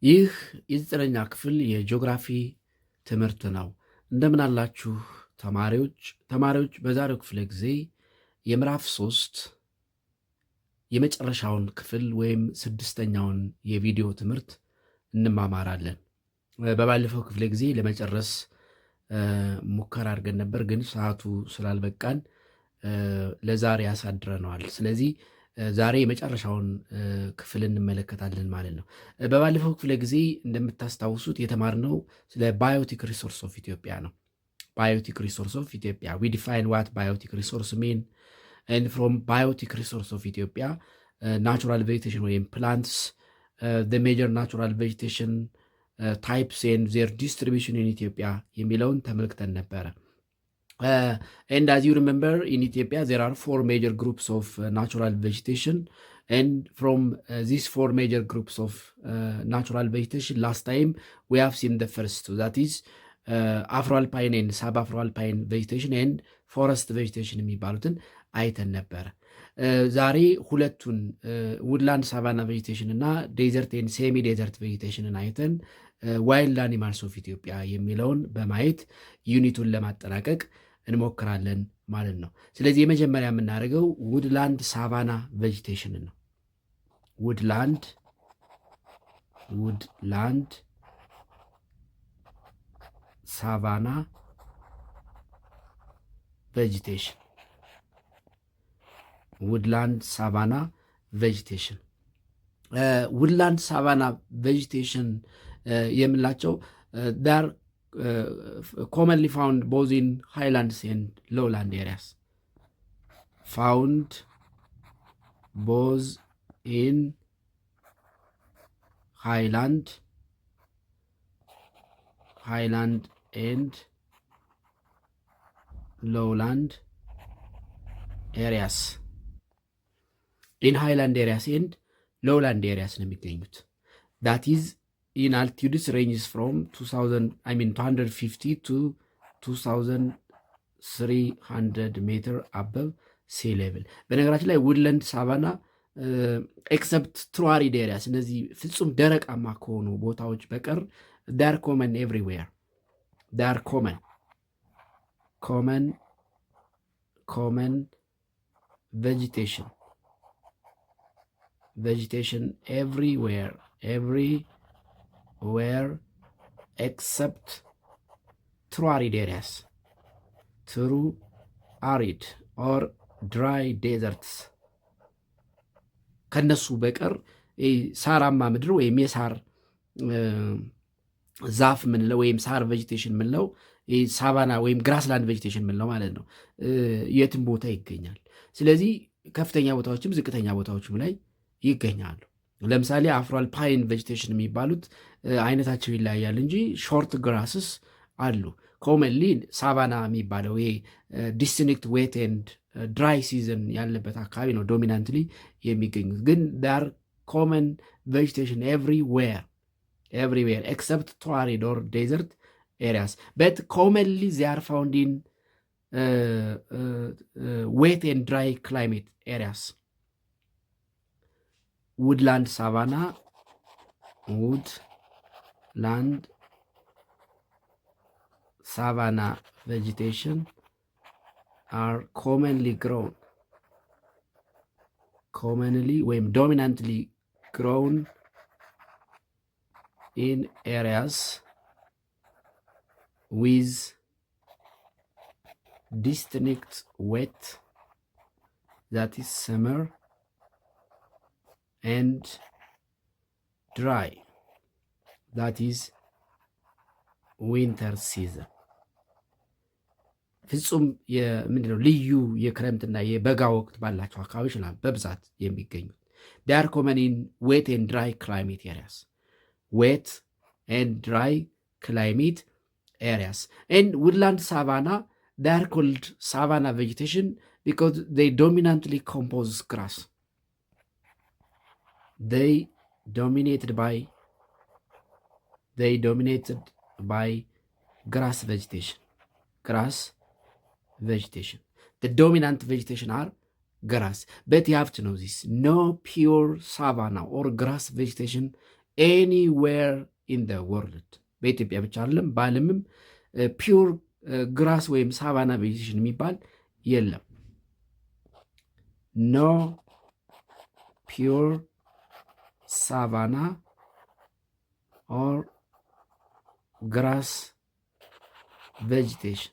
ይህ የዘጠነኛ ክፍል የጂኦግራፊ ትምህርት ነው። እንደምን አላችሁ ተማሪዎች በዛሬው ክፍለ ጊዜ የምዕራፍ 3 የመጨረሻውን ክፍል ወይም ስድስተኛውን የቪዲዮ ትምህርት እንማማራለን። በባለፈው ክፍለ ጊዜ ለመጨረስ ሙከራ አድርገን ነበር፣ ግን ሰዓቱ ስላልበቃን ለዛሬ ያሳድረነዋል። ስለዚህ ዛሬ የመጨረሻውን ክፍል እንመለከታለን ማለት ነው። በባለፈው ክፍለ ጊዜ እንደምታስታውሱት የተማርነው ስለ ባዮቲክ ሪሶርስ ኦፍ ኢትዮጵያ ነው። ባዮቲክ ሪሶርስ ኦፍ ኢትዮጵያ ዊ ዲፋይን ዋት ባዮቲክ ሪሶርስ ሚን ኤንድ ፍሮም ባዮቲክ ሪሶርስ ኦፍ ኢትዮጵያ ናቹራል ቬጂቴሽን ወይም ፕላንትስ ዘ ሜጀር ናቹራል ቬጂቴሽን ታይፕስ ኤንድ ዜር ዲስትሪቢዩሽን ኢን ኢትዮጵያ የሚለውን ተመልክተን ነበረ። And as you remember, in Ethiopia, there are 4 major groups of natural vegetation. And from these 4 major groups of natural vegetation, last time we have seen the first two, that is Afro-alpine and sub-Afro-alpine vegetation and forest vegetation የሚባሉትን አይተን ነበረ። ዛሬ ሁለቱን ውድላንድ ሳቫና ቬጂቴሽን እና ዴዘርት ኤንድ ሴሚ ዴዘርት ቬጂቴሽንን አይተን ዋይልድ አኒማልስ ኦፍ ኢትዮጵያ የሚለውን በማየት ዩኒቱን ለማጠናቀቅ እንሞክራለን ማለት ነው። ስለዚህ የመጀመሪያ የምናደርገው ውድላንድ ሳቫና ቬጂቴሽንን ነው። ውድላንድ ሳቫና ቬጂቴሽን ውድላንድ ሳቫና ቬጂቴሽን ውድላንድ ሳቫና ቬጂቴሽን የምንላቸው ዳር commonly found both in highlands and lowland areas. Found both in highland and lowland areas. In highland areas and lowland areas ነው የሚገኙት. That is in altitudes ranges from 250 to 2300 meter above sea level. በነገራችን ላይ ውድላንድ ሳቫና ኤክሰፕት ትሩ አሪድ ኤሪያስ እነዚህ ፍጹም ደረቃማ ከሆኑ ቦታዎች በቀር ዳር ኮመን ኤቭሪዌር ዳር ኮመን vegetation everywhere except true arid areas, true arid or dry deserts ከነሱ በቀር ሳራማ ምድር ወይም የሳር ዛፍ ምንለው ወይም ሳር ቬጂቴሽን ምንለው ሳቫና ወይም ግራስላንድ ቬጂቴሽን ምንለው ማለት ነው የትም ቦታ ይገኛል። ስለዚህ ከፍተኛ ቦታዎችም ዝቅተኛ ቦታዎችም ላይ ይገኛሉ። ለምሳሌ አፍሮ-አልፓይን ቬጂቴሽን የሚባሉት አይነታቸው ይለያያል እንጂ ሾርት ግራስስ አሉ። ኮመንሊ ሳቫና የሚባለው ይሄ ዲስቲንክት ዌት ኤንድ ድራይ ሲዝን ያለበት አካባቢ ነው ዶሚናንትሊ የሚገኙት። ግን ዳር ኮመን ቬጂቴሽን ኤቭሪዌር ኤክሰፕት ቶሪድ ኦር ዴዘርት ኤሪያስ በት ኮመንሊ ዜ አር ፋውንድ ኢን ዌት ኤንድ ድራይ ክላይሜት ኤሪያስ። woodland savanna vegetation are commonly ወይም dominantly grown in areas with distinct wet, that is summer, and dry, that is winter season. ፍጹም ምንድነው ልዩ የክረምትና የበጋ ወቅት ባላቸው አካባቢዎች ላይ በብዛት የሚገኙት they are common in wet and dry climate areas. Wet and dry climate areas. And woodland savanna, they are called savanna vegetation because they dominantly compose grass. They dominated by grass vegetation. The dominant vegetation are grass. But you have to know this. No pure savanna or grass vegetation ኤኒዌር ኢን ዘ ወርልድ በኢትዮጵያ ብቻ አይደለም በዓለምም ፒውር ግራስ ወይም ሳቫና ቬጂቴሽን የሚባል የለም። ኖ ፒውር ሳቫና ኦር ግራስ vegetation.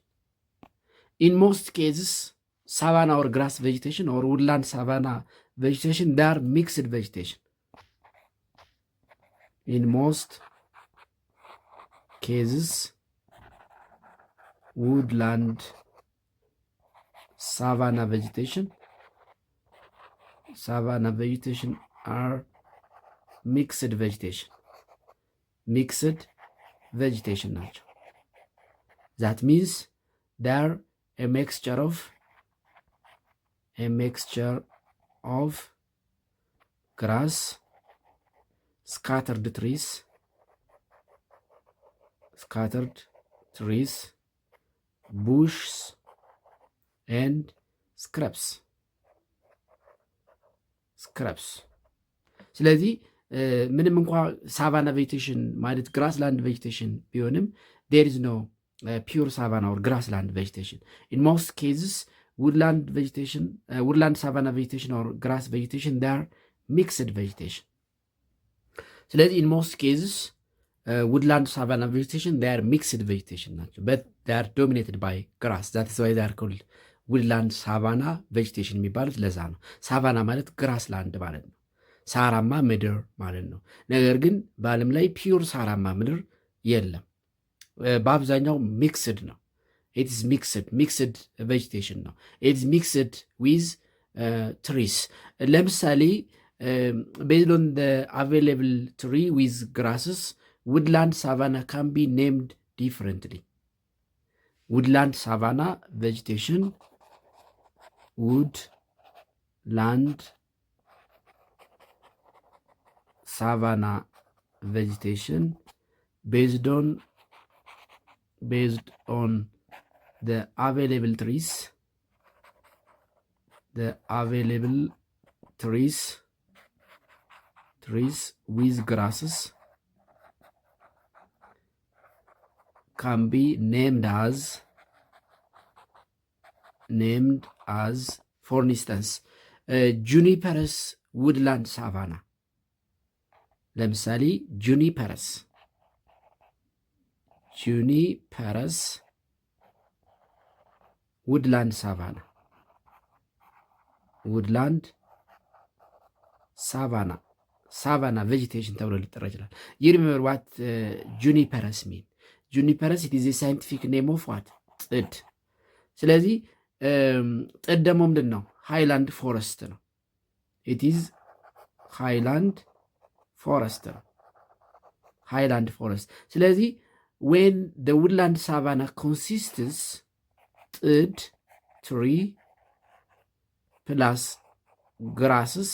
In most cases, savanna or grass vegetation or woodland savanna vegetation, they are mixed vegetation. In most cases, woodland savanna vegetation are mixed vegetation ናቸው። That means they're a mixture of grass, scattered trees, bushes, and scrubs. ስለዚህ ምንም እንኳ ሳቫና ቬጂቴሽን ማለት ግራስላንድ ቬጂቴሽን ቢሆንም there is no pure savanna or grassland vegetation. In most cases, woodland savanna vegetation or grass vegetation, they are mixed vegetation. ስለዚህ in most cases, woodland savanna vegetation, they are mixed vegetation ናቸው. But they are dominated by grass. That is why they are called woodland savanna vegetation የሚባሉት ለዛ ነው። ሳቫና ማለት ግራስላንድ ማለት ነው። ሳራማ ምድር ማለት ነው። ነገር ግን በዓለም ላይ ፒውር ሳራማ ምድር የለም። በአብዛኛው ሚክስድ ነው። ኢትስ ሚክስድ ቬጂቴሽን ነው። ኢትስ ሚክስድ ዊዝ ትሪስ። ለምሳሌ ቤዝድ ኦን ዘ አቬይላብል ትሪ ዊዝ ግራስስ ውድላንድ ሳቫና ካን ቢ ኔምድ ዲፍረንትሊ። ውድላንድ ሳቫና ቬጂቴሽን ውድላንድ ሳቫና ቬጂቴሽን based on the available trees with grasses can be named as for instance juniperus woodland savanna. ለምሳሌ juniperus woodland savanna vegetation ተብሎ ሊጠራ ይችላል። You remember what juniperus mean? Juniperus, it is a scientific name of what? ጥድ። ስለዚህ ጥድ ደግሞ ምንድን ነው? ሃይላንድ ፎረስት ነው። it is ሃይላንድ ፎረስት። ስለዚህ when the woodland savanna consists ጥድ tree plus grasses,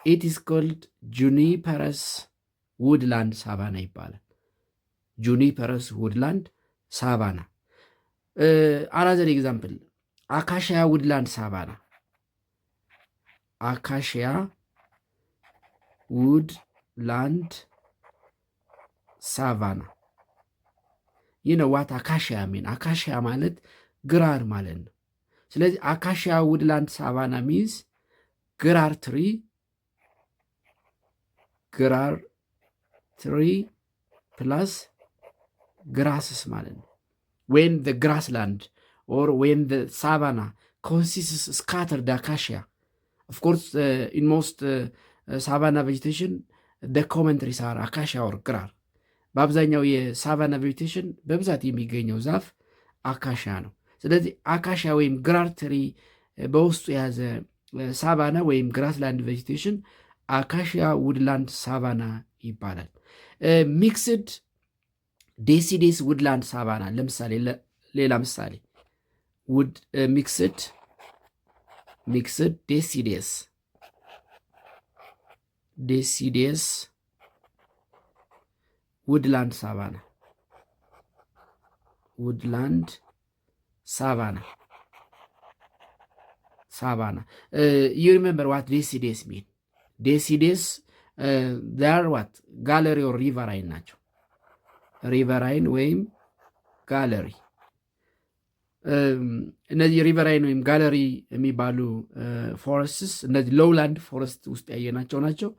it is called juniperus woodland savanna ይባላል። juniperus woodland savanna. Another example, acacia woodland savanna. acacia woodland savanna. you know what acacia mean? acacia ማለት ግራር ማለት ነው። ስለዚህ acacia woodland savanna means ግራር tree plus grasses ማለት ነው። when the grassland or when the savanna consists scattered acacia, of course in most savanna vegetation the common trees are acacia or ግራር። በአብዛኛው የሳቫና ቬጂቴሽን በብዛት የሚገኘው ዛፍ አካሻ ነው። ስለዚህ አካሻ ወይም ግራር ትሪ በውስጡ የያዘ ሳቫና ወይም ግራስላንድ ቬጂቴሽን አካሺያ ውድላንድ ሳቫና ይባላል። ሚክስድ ዴሲዴስ ውድላንድ ሳቫና ለምሳሌ ሌላ ምሳሌ ሚክስድ ዴሲዴስ ውድላንድ ሳቫና you remember what deciduous mean? deciduous ር ዋት ጋለሪ ኦር ሪቨራይን ናቸው። ሪቨራይን ወይም ጋለሪ እነዚህ ሪቨራይን ወይም ጋለሪ የሚባሉ ፎረስትስ እነዚህ ሎውላንድ ፎረስት ውስጥ ያየናቸው ናቸው።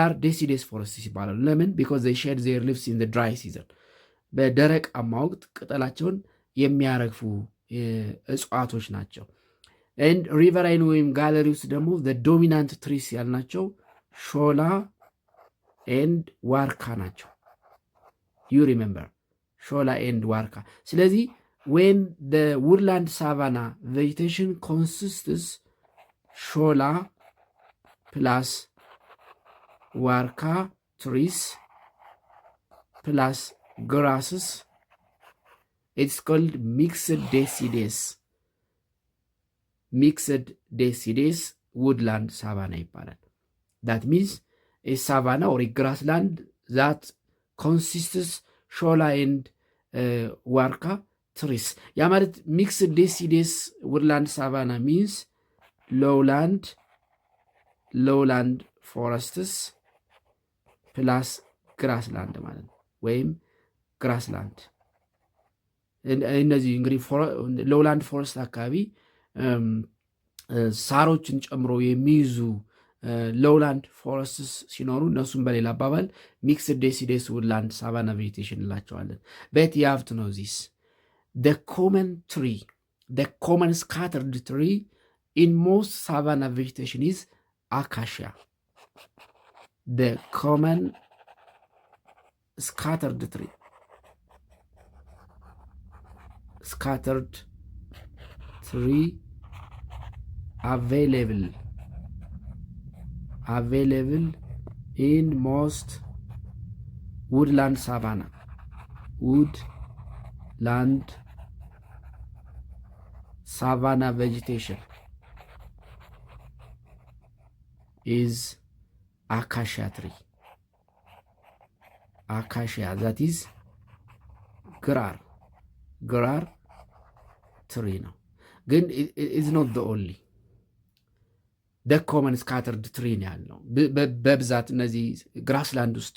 ር ዴሲዴስ ፎረስትስ ይባላሉ። ለምን? ቢኮዝ ዘይ ሼድ ዜር ሊቭስ ኢን ድራይ ሲዘን በደረቃማ ወቅት ቅጠላቸውን የሚያረግፉ እጽዋቶች ናቸው። ኤንድ ሪቨራይን ወይም ጋለሪ ውስጥ ደግሞ ዶሚናንት ትሪስ ያልናቸው ሾላ ኤንድ ዋርካ ናቸው። ዩ ሪሜምበር ሾላ ኤንድ ዋርካ። ስለዚህ when the woodland savanna vegetation consists shola plus warka trees plus grasses, it's called mixed deciduous. Mixed deciduous woodland savanna ይባላል። That means a savanna or a grassland that consists shola and warka ትሪስ ያ ማለት ሚክስድ ዴሲዴስ ውድላንድ ሳቫና ሚንስ ሎውላንድ ፎረስትስ ፕላስ ግራስላንድ ማለት ነው፣ ወይም ግራስላንድ። እነዚህ እንግዲህ ሎውላንድ ፎረስት አካባቢ ሳሮችን ጨምሮ የሚይዙ ሎውላንድ ፎረስትስ ሲኖሩ እነሱም በሌላ አባባል ሚክስድ ዴሲዴስ ውድላንድ ሳቫና ቬጂቴሽን እንላቸዋለን። በት you have to know this. The common scattered tree in most savanna vegetation is acacia. The common scattered tree available in most woodland savanna vegetation is acacia tree. Acacia, that is ግራር ትሪ ነው። ግን is not the only the common scattered tree ነው ያለው። በብዛት እነዚህ ግራስላንድ ውስጥ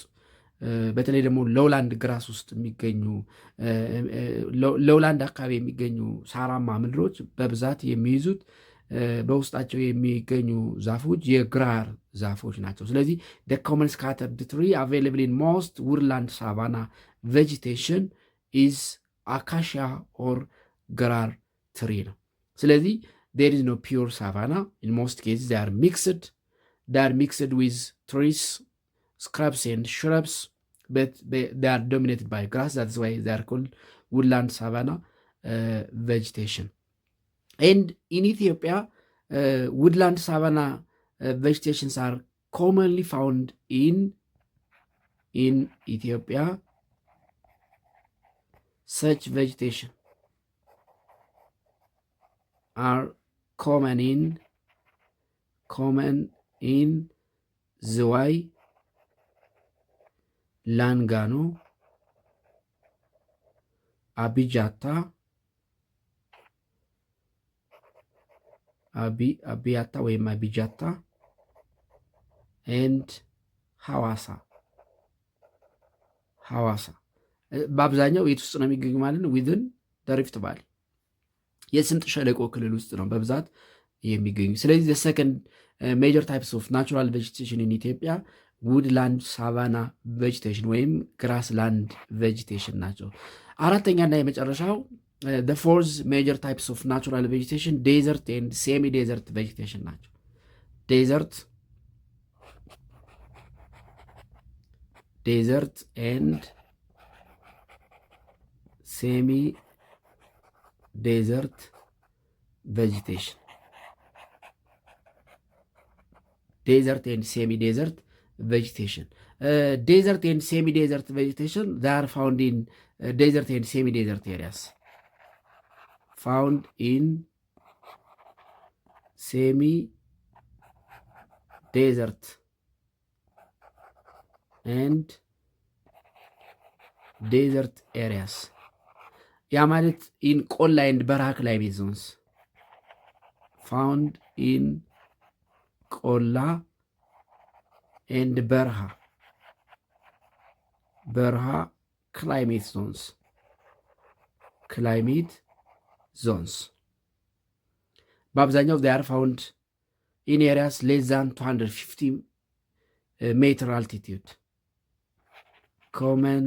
በተለይ ደግሞ ሎውላንድ ግራስ ውስጥ የሚገኙ ሎውላንድ አካባቢ የሚገኙ ሳራማ ምድሮች በብዛት የሚይዙት በውስጣቸው የሚገኙ ዛፎች የግራር ዛፎች ናቸው። ስለዚህ the common scattered tree available in most woodland savanna vegetation is acacia or ግራር ትሪ ነው። ስለዚህ there is no pure savanna. In most cases they are mixed with trees, scrubs and shrubs, but they are dominated by grass. That's why they are called woodland savanna vegetation. And in Ethiopia, woodland savanna vegetations are commonly found in Ethiopia. Such vegetation are common in Zwai, Langano, Abiyata ወይም አቢጃታ and ሐዋሳ በአብዛኛው የት ውስጥ ነው የሚገኙ ማለት ነው? ዊዝን ሪፍት ቫሊ የስምጥ ሸለቆ ክልል ውስጥ ነው በብዛት የሚገኙ። ስለዚህ the second major types of natural vegetation in Ethiopia woodland savanna vegetation ወይም grassland vegetation ናቸው። አራተኛና የመጨረሻው the fourth major types of natural vegetation desert and semi-desert vegetation ናቸው። desert and semi-desert vegetation. Desert and semi-desert vegetation. Desert and semi-desert vegetation, they are found in desert and semi-desert areas. Found in semi-desert and desert areas. ያ ማለት ኢን ቆላ ኤንድ በረሃ ክላይሜት ዞንስ ፋውንድ ኢን ቆላ and በረሃ climate zones በአብዛኛው they are found in areas less than 250 meter altitude. Common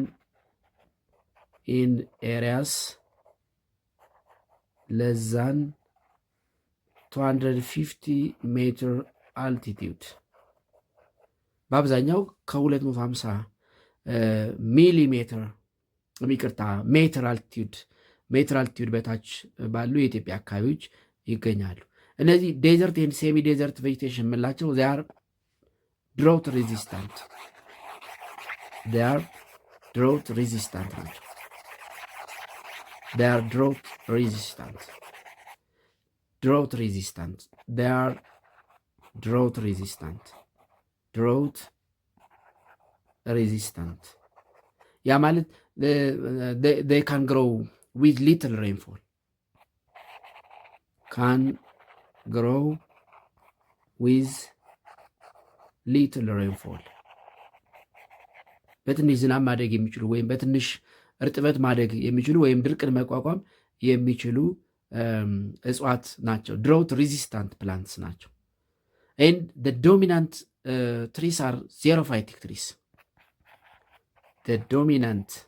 in areas less than 250 meter altitude. በአብዛኛው ከ250 ሚሊሜትር ሜትር አልቲቱድ በታች ባሉ የኢትዮጵያ አካባቢዎች ይገኛሉ። እነዚህ ዴዘርት ኤንድ ሴሚ ዴዘርት ቬጂቴሽን የምንላቸው ዚያር ድሮት ሬዚስታንት ናቸው። ሬዚስታንት ያ ማለት they can grow with little rainfall. በትንሽ ዝናብ ማደግ የሚችሉ ወይም በትንሽ እርጥበት ማደግ የሚችሉ ወይም ድርቅን መቋቋም የሚችሉ እጽዋት ናቸው። ድሮት ሬዚስታንት ፕላንትስ ናቸው። and the dominant trees are xerophytic trees. The dominant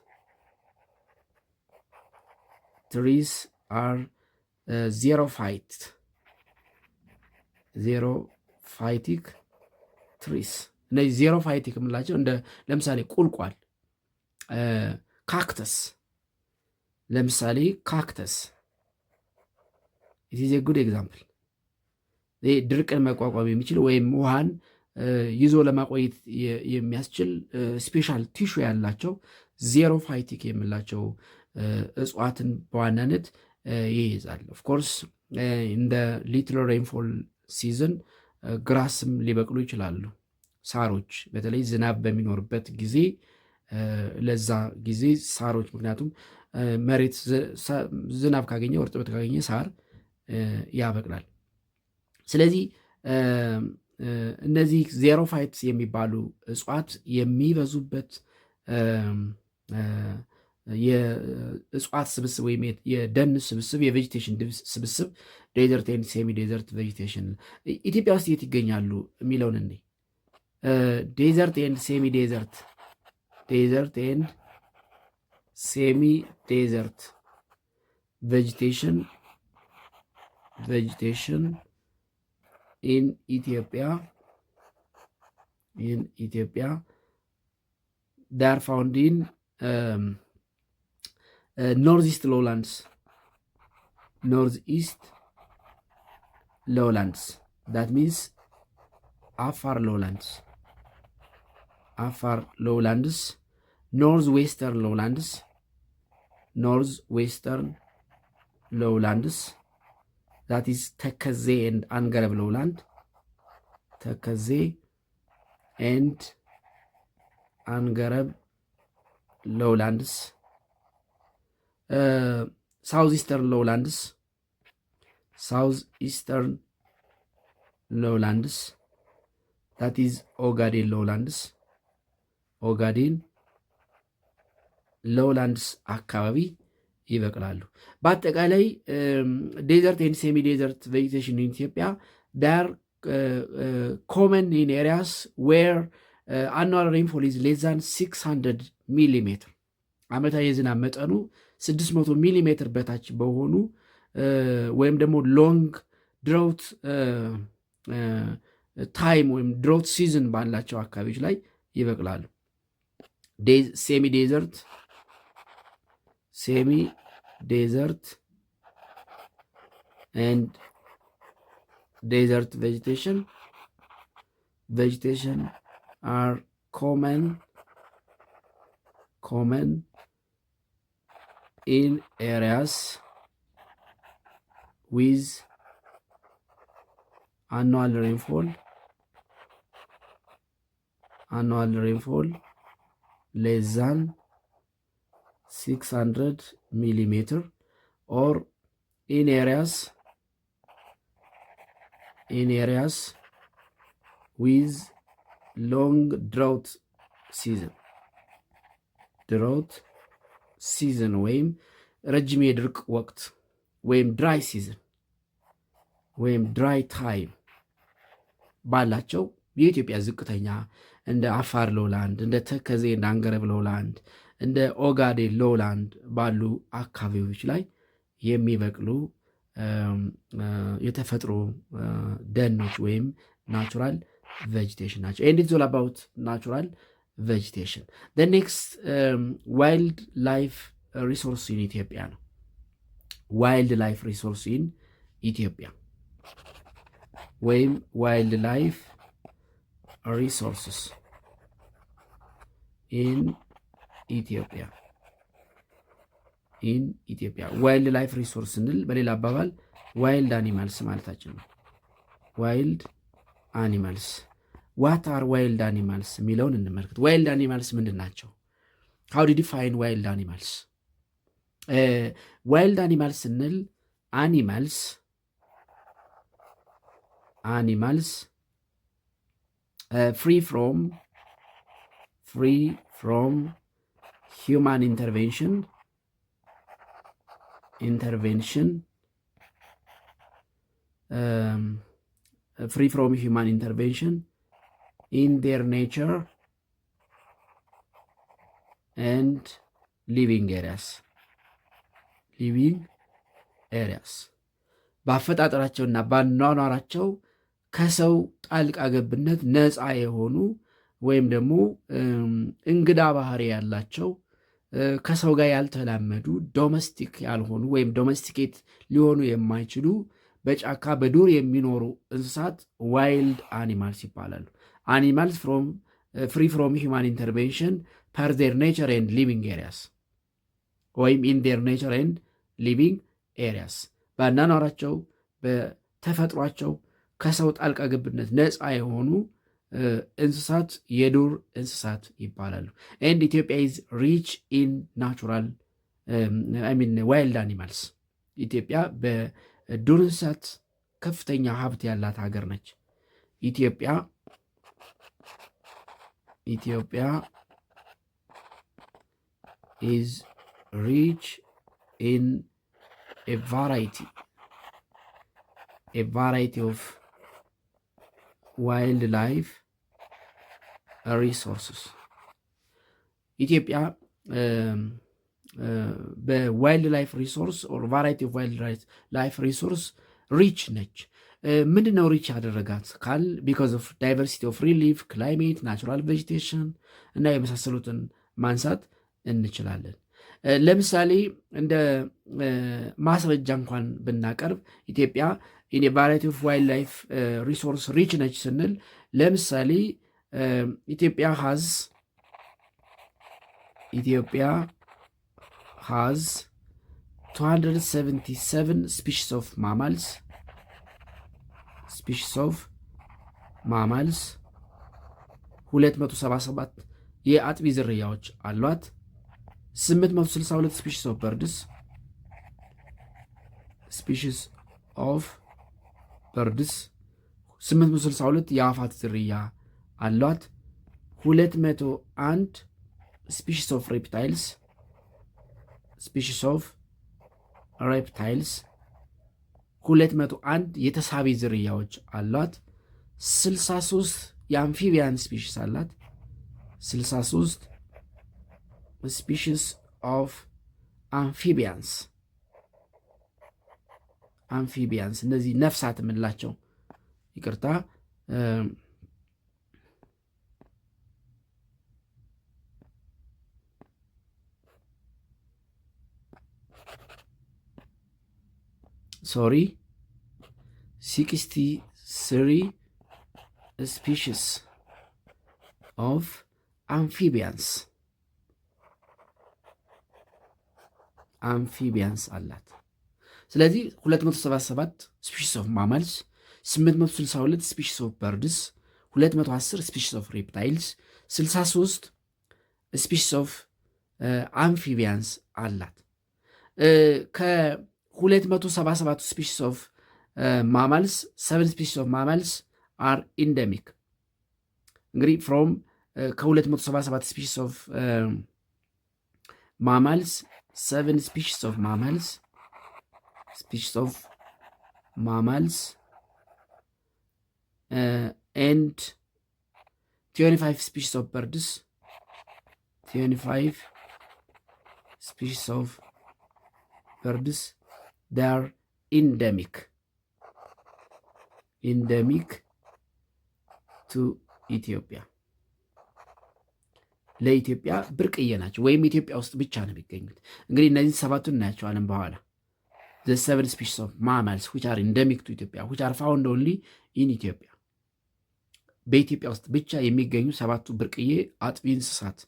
trees are xerophytic trees. እነዚህ ዜሮፋይቲክ የምንላቸው እንደ ለምሳሌ ቁልቋል፣ ካክተስ ለምሳሌ ካክተስ it is a good example. ድርቅን መቋቋም የሚችል ወይም ውሃን ይዞ ለማቆየት የሚያስችል ስፔሻል ቲሹ ያላቸው ዜሮፋይቲክ የምላቸው እጽዋትን በዋናነት ይይዛል። ኦፍኮርስ እንደ ሊትል ሬንፎል ሲዝን ግራስም ሊበቅሉ ይችላሉ። ሳሮች በተለይ ዝናብ በሚኖርበት ጊዜ ለዛ ጊዜ ሳሮች፣ ምክንያቱም መሬት ዝናብ ካገኘ እርጥበት ካገኘ ሳር ያበቅላል። ስለዚህ እነዚህ ዜሮፋይትስ የሚባሉ እጽዋት የሚበዙበት የእጽዋት ስብስብ ወይም የደን ስብስብ የቬጂቴሽን ስብስብ ዴዘርት ኤንድ ሴሚ ዴዘርት ቬጂቴሽን ኢትዮጵያ ውስጥ የት ይገኛሉ የሚለውን እንዴ ዴዘርት ኤንድ ሴሚ ዴዘርት ቬጂቴሽን in Ethiopia they are found in northeast lowlands, that means Afar lowlands, northwestern lowlands, that is ተከዜ and አንገረብ lowland, ተከዜ and አንገረብ lowlands, southeastern lowlands, that is Ogaden lowlands አካባቢ ይበቅላሉ። በአጠቃላይ ዴዘርት ኤንድ ሴሚ ዴዘርት ቬጂቴሽን ኢን ኢትዮጵያ ዳር ኮመን ኢን ኤሪያስ ዌር አኑዋል ሬንፎል ኢዝ ሌስ ዛን 600 ሚሊሜትር፣ ዓመታዊ የዝናብ መጠኑ 600 ሚሊሜትር በታች በሆኑ ወይም ደግሞ ሎንግ ድሮት ታይም ወይም ድሮት ሲዝን ባላቸው አካባቢዎች ላይ ይበቅላሉ። ሴሚ ዴዘርት and desert vegetation are common in areas with annual rainfall less than 600 millimeter, or in areas with ሎንግ ድራውት ሲዝን ወይም ረጅም የድርቅ ወቅት ወይም ድራይ ሲዝን ወይም ድራይ ታይም ባላቸው የኢትዮጵያ ዝቅተኛ እንደ አፋር ሎላንድ፣ እንደ ተከዜ እና አንገረብ ሎላንድ፣ እንደ ኦጋዴን ሎላንድ ባሉ አካባቢዎች ላይ የሚበቅሉ የተፈጥሮ ደኖች ወይም ናቹራል ቬጂቴሽን ናቸው። ኤንድ ኢትስ ኦል አባውት ናቹራል ቬጂቴሽን። ኔክስት ዋይልድ ላይፍ ሪሶርስ ኢን ኢትዮጵያ ነው። ዋይልድ ላይፍ ሪሶርስ ኢን ኢትዮጵያ ወይም ዋይልድ ላይፍ ሪሶርስስ ኢን ኢትዮጵያ ዋይልድ ላይፍ ሪሶርስ ስንል በሌላ አባባል ዋይልድ አኒማልስ ማለታችን ነው። ዋይልድ አኒማልስ ዋት አር ዋይልድ አኒማልስ የሚለውን እንመልከት። ዋይልድ አኒማልስ ምንድን ናቸው? ሃው ዲ ዲፋይን ዋይልድ አኒማልስ? ዋይልድ አኒማልስ ስንል አኒማልስ free from human intervention free from human intervention in their nature and living areas በአፈጣጠራቸውና በአኗኗራቸው ከሰው ጣልቃ ገብነት ነፃ የሆኑ ወይም ደግሞ እንግዳ ባህሪ ያላቸው ከሰው ጋር ያልተላመዱ ዶሜስቲክ ያልሆኑ ወይም ዶሜስቲኬት ሊሆኑ የማይችሉ በጫካ በዱር የሚኖሩ እንስሳት ዋይልድ አኒማልስ ይባላሉ። አኒማልስ ፍሪ ፍሮም ሂውማን ኢንተርቬንሽን ፐር ዜር ኔቸር ኤንድ ሊቪንግ ኤሪያስ ወይም ኢን ዜር ኔቸር ኤንድ ሊቪንግ ኤሪያስ በአኗኗራቸው በተፈጥሯቸው ከሰው ጣልቃ ገብነት ነፃ የሆኑ እንስሳት የዱር እንስሳት ይባላሉ። ኤንድ ኢትዮጵያ ኢዝ ሪች ኢን ናቹራል ዋይልድ አኒማልስ። ኢትዮጵያ በዱር እንስሳት ከፍተኛ ሀብት ያላት ሀገር ነች። ኢትዮጵያ ኢዝ ሪች ኢን a variety of wildlife resources. ኢትዮጵያ በዋይልድ ላይፍ ሪሶርስ ኦር ቫራይቲ ኦፍ ዋይልድ ላይፍ ሪሶርስ ሪች ነች። ምንድነው ሪች ያደረጋት ካል ቢካዝ ኦፍ ዳይቨርሲቲ ኦፍ ሪሊፍ ክላይሜት ናቹራል ቬጂቴሽን እና የመሳሰሉትን ማንሳት እንችላለን። ለምሳሌ እንደ ማስረጃ እንኳን ብናቀርብ ኢትዮጵያ ኢን ቫራይቲ ኦፍ ዋይልድ ላይፍ ሪሶርስ ሪች ነች ስንል ለምሳሌ ኢትዮጵያ ሃዝ 277 ስፒሺስ ኦፍ ማማልስ 277 የአጥቢ ዝርያዎች አሏት። 862 ስፒሺስ ኦፍ በርድስ 862 የአፋት ዝርያ አሏት። 201 ስፒሺስ ኦፍ ሬፕታይልስ 201 የተሳቢ ዝርያዎች አሏት። 63 የአምፊቢያን ስፒሺስ አላት። 63 ስፒሺስ ኦፍ አምፊቢያንስ እነዚህ ነፍሳት የምንላቸው ይቅርታ ሶሪ 63 ስፒሺስ ኦፍ አምፊቢያንስ አላት። ስለዚህ 277 ስፒሺስ ኦፍ ማማልስ፣ 862 ስፒሺስ ኦፍ በርድስ፣ 210 ስፒሺስ ኦፍ ሬፕታይልስ፣ 63 ስፒሺስ ኦፍ አምፊቢያንስ አላት። ከ277 ስፒሺስ ኦፍ ማማልስ 7 ስፒሺስ ኦፍ ማማልስ አር ኢንደሚክ እንግዲህ ፍሮም ከ277 ስፒሽስ ኦፍ ማማልስ 7 ስፒሽስ ኦፍ ማማልስ and 25 species of birds, 25 species of birds, they are endemic to Ethiopia. ለኢትዮጵያ ብርቅዬ ናቸው ወይም ኢትዮጵያ ውስጥ ብቻ ነው የሚገኙት። እንግዲህ እነዚህ ሰባቱን እናያቸዋለን በኋላ። the 7 species of mammals which are endemic to Ethiopia, which are found only in Ethiopia. በኢትዮጵያ ውስጥ ብቻ የሚገኙ ሰባቱ ብርቅዬ አጥቢ እንስሳት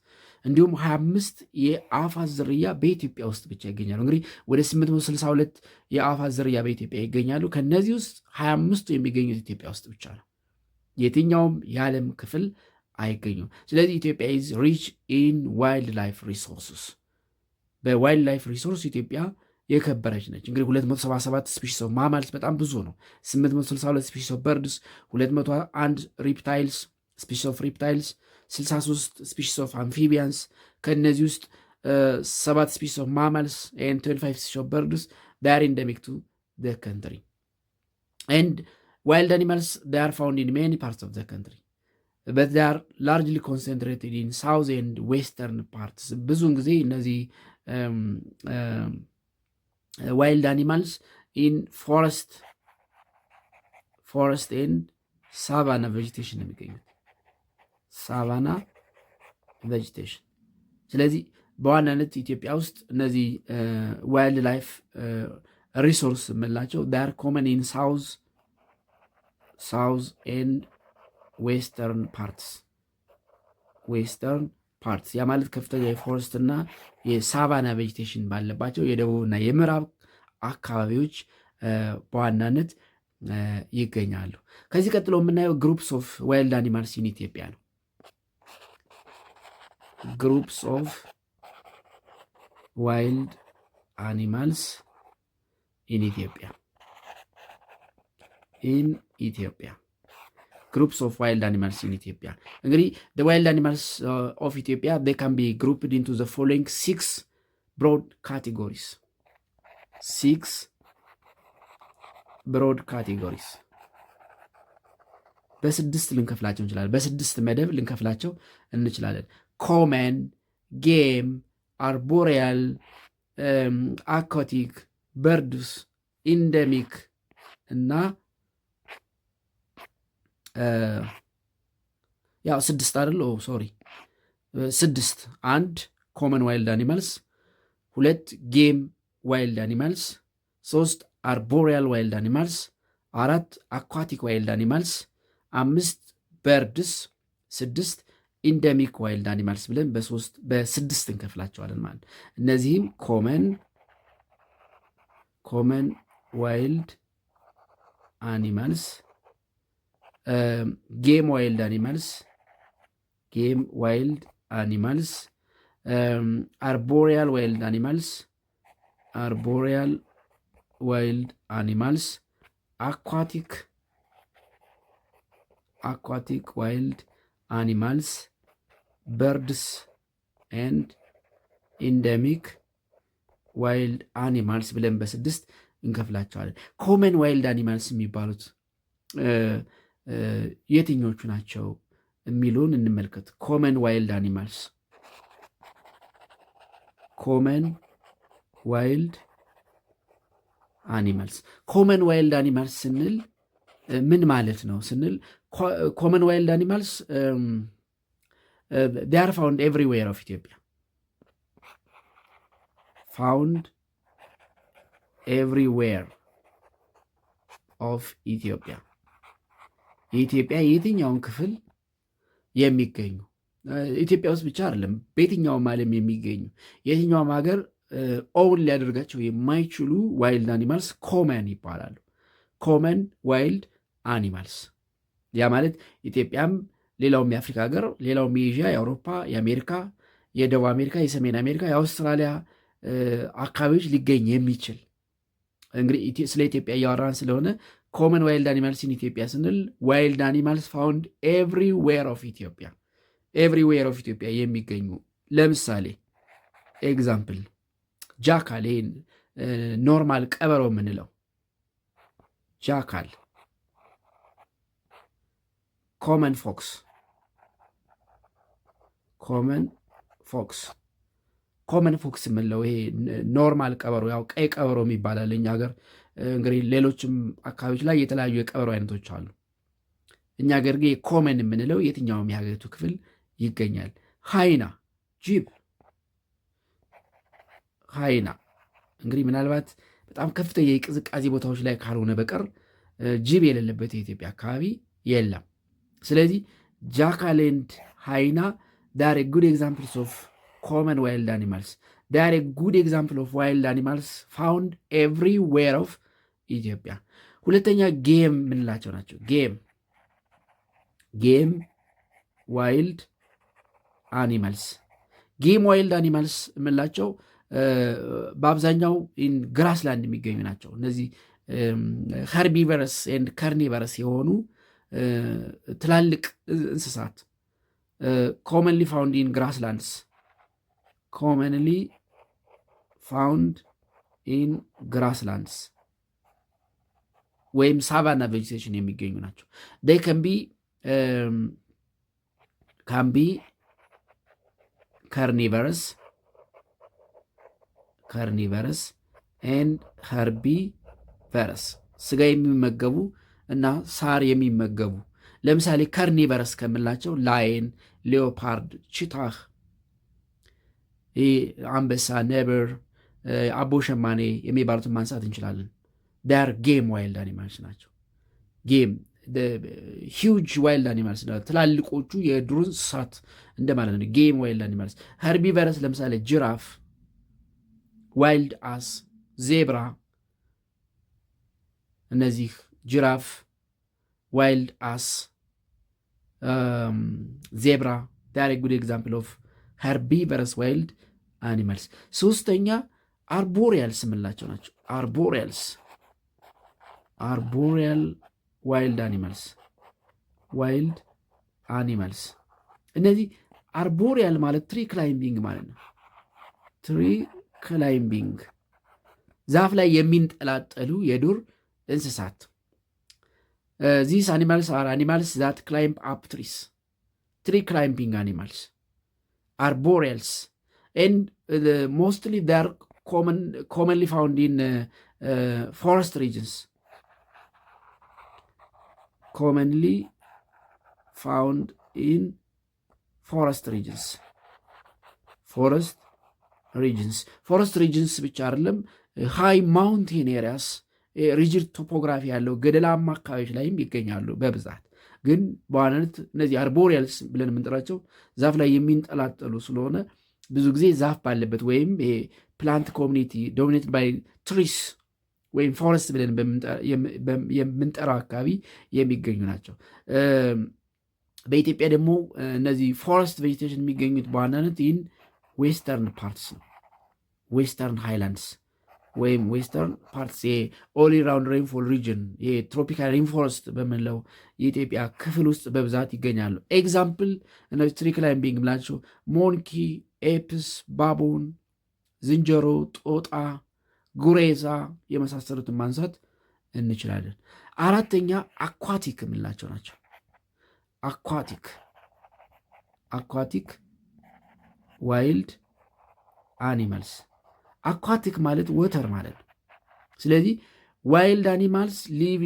እንዲሁም 25 የአዕዋፍ ዝርያ በኢትዮጵያ ውስጥ ብቻ ይገኛሉ። እንግዲህ ወደ 862 የአዕዋፍ ዝርያ በኢትዮጵያ ይገኛሉ። ከነዚህ ውስጥ 25ቱ የሚገኙት ኢትዮጵያ ውስጥ ብቻ ነው። የትኛውም የዓለም ክፍል አይገኙም። ስለዚህ ኢትዮጵያ ኢዝ ሪች ኢን ዋይልድ ላይፍ ሪሶርስስ። በዋይልድ ላይፍ ሪሶርስ ኢትዮጵያ የከበረች ነች። እንግዲህ 277 ስፒሺስ ኦፍ ማማልስ በጣም ብዙ ነው። 862 ስፒሺስ ኦፍ በርድስ፣ 201 ሪፕታይልስ ስፒሺስ ኦፍ ሪፕታይልስ፣ 63 ስፒሺስ ኦፍ አምፊቢያንስ። ከእነዚህ ውስጥ 7 ስፒሺስ ኦፍ ማማልስ ኤንድ 25 ስፒሺስ ኦፍ በርድስ ዳር ኢንደሚክ ቱ ዘ ካንትሪ ኤንድ ዋይልድ አኒማልስ ዳር ፋውንድ ኢን ሜኒ ፓርትስ ኦፍ ዘ ካንትሪ በት ዳር ላርጅሊ ኮንሰንትሬትድ ኢን ሳውዝ ኤንድ ዌስተርን ፓርትስ። ብዙውን ጊዜ እነዚህ ዋይልድ አኒማልስ ኢን ፎረስት ኤንድ ሳቫና ቬጂቴሽን ነው የሚገኙት። ሳቫና ቬጂቴሽን። ስለዚህ በዋናነት ኢትዮጵያ ውስጥ እነዚህ ዋይልድ ላይፍ ሪሶርስ የምንላቸው ዳር ኮመን ኢን ሳውዝ ኤንድ ዌስተርን ፓርትስ ያ ማለት ከፍተኛ የፎረስት እና የሳቫና ቬጂቴሽን ባለባቸው የደቡብና የምዕራብ አካባቢዎች በዋናነት ይገኛሉ። ከዚህ ቀጥሎ የምናየው ግሩፕስ ኦፍ ዋይልድ አኒማልስ ኢን ኢትዮጵያ ነው። ግሩፕስ ኦፍ ዋይልድ አኒማልስ ኢን ኢትዮጵያ groups of wild animals in Ethiopia. እንግዲህ the wild animals of Ethiopia, they can be grouped into the following 6 broad categories. 6 broad categories. በስድስት ልንከፍላቸው እንችላለን። በስድስት መደብ ልንከፍላቸው እንችላለን። common, game, arboreal, aquatic, birds, endemic እና ያው ስድስት አይደል? ሶሪ 6። 1 ኮመን ዋይልድ አኒማልስ፣ 2 ጌም ዋይልድ አኒማልስ፣ 3 አርቦሪያል ዋይልድ አኒማልስ፣ 4 አኳቲክ ዋይልድ አኒማልስ፣ 5 በርድስ፣ 6 ኢንደሚክ ዋይልድ አኒማልስ ብለን በስድስት እንከፍላቸዋለን ማለት ነው። እነዚህም ኮመን ዋይልድ አኒማልስ፣ ጌም ዋይልድ አኒማልስ፣ አርቦሪያል ዋይልድ አኒማልስ፣ አኳቲክ ዋይልድ አኒማልስ፣ በርድስ ኤንድ ኢንደሚክ ዋይልድ አኒማልስ ብለን በስድስት እንከፍላቸዋለን። ኮመን ዋይልድ አኒማልስ የሚባሉት የትኞቹ ናቸው የሚለውን እንመልከት። ኮመን ዋይልድ አኒማልስ ኮመን ዋይልድ አኒማልስ ስንል ምን ማለት ነው ስንል ኮመን ዋይልድ አኒማልስ they are found everywhere of Ethiopia. Found everywhere of Ethiopia. የኢትዮጵያ የትኛውን ክፍል የሚገኙ ኢትዮጵያ ውስጥ ብቻ አይደለም፣ በየትኛውም ዓለም የሚገኙ የትኛውም ሀገር ኦውን ሊያደርጋቸው የማይችሉ ዋይልድ አኒማልስ ኮመን ይባላሉ። ኮመን ዋይልድ አኒማልስ ያ ማለት ኢትዮጵያም ሌላውም የአፍሪካ ሀገር፣ ሌላውም የኤዥያ፣ የአውሮፓ፣ የአሜሪካ፣ የደቡብ አሜሪካ፣ የሰሜን አሜሪካ፣ የአውስትራሊያ አካባቢዎች ሊገኝ የሚችል እንግዲህ ስለ ኢትዮጵያ እያወራን ስለሆነ ኮመን ዋይልድ አኒማልስ ኢን ኢትዮጵያ ስንል ዋይልድ አኒማልስ ፋውንድ ኤቭሪዌር ኦፍ ኢትዮጵያ፣ ኤቭሪዌር ኦፍ ኢትዮጵያ የሚገኙ ለምሳሌ ኤግዛምፕል ጃካል፣ ይህን ኖርማል ቀበሮ የምንለው ጃካል፣ ኮመን ፎክስ፣ ኮመን ፎክስ የምንለው ይሄ ኖርማል ቀበሮ፣ ያው ቀይ ቀበሮ የሚባላል እኛ ሀገር። እንግዲህ ሌሎችም አካባቢዎች ላይ የተለያዩ የቀበሮ አይነቶች አሉ። እኛ ሀገር ግን ኮመን የምንለው የትኛውም የሀገሪቱ ክፍል ይገኛል። ሃይና፣ ጅብ፣ ሃይና እንግዲህ ምናልባት በጣም ከፍተኛ የቅዝቃዜ ቦታዎች ላይ ካልሆነ በቀር ጅብ የሌለበት የኢትዮጵያ አካባቢ የለም። ስለዚህ ጃካል ኤንድ ሃይና ዳር ጉድ ኤግዛምፕልስ ኦፍ ኮመን ዋይልድ አኒማልስ ዳር ጉድ ኤግዛምፕል ኦፍ ዋይልድ አኒማልስ ፋውንድ ኤቭሪዌር ኦፍ ኢትዮጵያ። ሁለተኛ ጌም የምንላቸው ናቸው። ጌም ዋይልድ አኒማልስ የምንላቸው በአብዛኛው ግራስላንድ የሚገኙ ናቸው። እነዚህ ኸርቢቨረስ ኤንድ ከርኒቨረስ የሆኑ ትላልቅ እንስሳት ኮመንሊ ፋውንድ ኢን ግራስላንድስ፣ ኮመንሊ ፋውንድ ኢን ግራስላንድስ ወይም ሳቫና ቬጂቴሽን የሚገኙ ናቸው። ዴይ ካን ቢ ከርኒቨረስ ኤንድ ኸርቢቨረስ፣ ስጋ የሚመገቡ እና ሳር የሚመገቡ። ለምሳሌ ከርኒቨረስ ከምንላቸው ላየን፣ ሌኦፓርድ፣ ቺታህ፣ አንበሳ፣ ነብር፣ አቦ ሸማኔ የሚባሉትን ማንሳት እንችላለን። ዳር ጌም ዋይልድ አኒማልስ ናቸው። ጌም ሂውጅ ዋይልድ አኒማልስ፣ ትላልቆቹ የዱር እንስሳት እንደማለት ነው። ጌም ዋይልድ አኒማልስ። ኸርቢቨረስ ለምሳሌ ጅራፍ፣ ዋይልድ አስ፣ ዜብራ። እነዚህ ጅራፍ፣ ዋይልድ አስ፣ ዜብራ ዳር ጉድ ኤግዛምፕል ኦፍ ኸርቢቨረስ ዋይልድ አኒማልስ። ሶስተኛ አርቦሪያልስ የምንላቸው ናቸው። አርቦሪያል ዋይልድ አኒማልስ። እነዚህ አርቦሪያል ማለት ትሪ ክላይምቢንግ ማለት ነው። ትሪ ክላይምቢንግ ዛፍ ላይ የሚንጠላጠሉ የዱር እንስሳት። ዚስ አኒማልስ አር አኒማልስ ዛት ክላይምብ አፕ ትሪስ። ትሪ ክላይምቢንግ አኒማልስ አርቦሪያልስ ኤንድ ሞስትሊ ዜር commonly found in forest regions. Commonly found in forest regions. Forest regions ብቻ አይደለም፣ ሃይ ማውንቴን ኤሪያስ፣ ሪጅድ ቶፖግራፊ ያለው ገደላማ አካባቢዎች ላይም ይገኛሉ በብዛት። ግን በዋናነት እነዚህ አርቦሪያልስ ብለን የምንጠራቸው ዛፍ ላይ የሚንጠላጠሉ ስለሆነ ብዙ ጊዜ ዛፍ ባለበት ወይም ፕላንት ኮሚኒቲ ዶሚኔትድ ባይ ትሪስ ወይም ፎረስት ብለን የምንጠራው አካባቢ የሚገኙ ናቸው። በኢትዮጵያ ደግሞ እነዚህ ፎረስት ቬጂቴሽን የሚገኙት በዋናነት ይህን ዌስተርን ፓርትስ ነው። ዌስተርን ሃይላንድስ ወይም ዌስተርን ፓርትስ ኦል ራውንድ ሬንፎል ሪጅን የትሮፒካል ሬንፎረስት በምንለው የኢትዮጵያ ክፍል ውስጥ በብዛት ይገኛሉ። ኤግዛምፕል እነዚህ ትሪ ክላይምቢንግ ምላቸው ሞንኪ፣ ኤፕስ፣ ባቦን፣ ዝንጀሮ፣ ጦጣ፣ ጉሬዛ የመሳሰሉትን ማንሳት እንችላለን። አራተኛ አኳቲክ የምንላቸው ናቸው። አኳቲክ ዋይልድ አኒማልስ። አኳቲክ ማለት ወተር ማለት ነው። ስለዚህ ዋይልድ አኒማልስ ሊቭ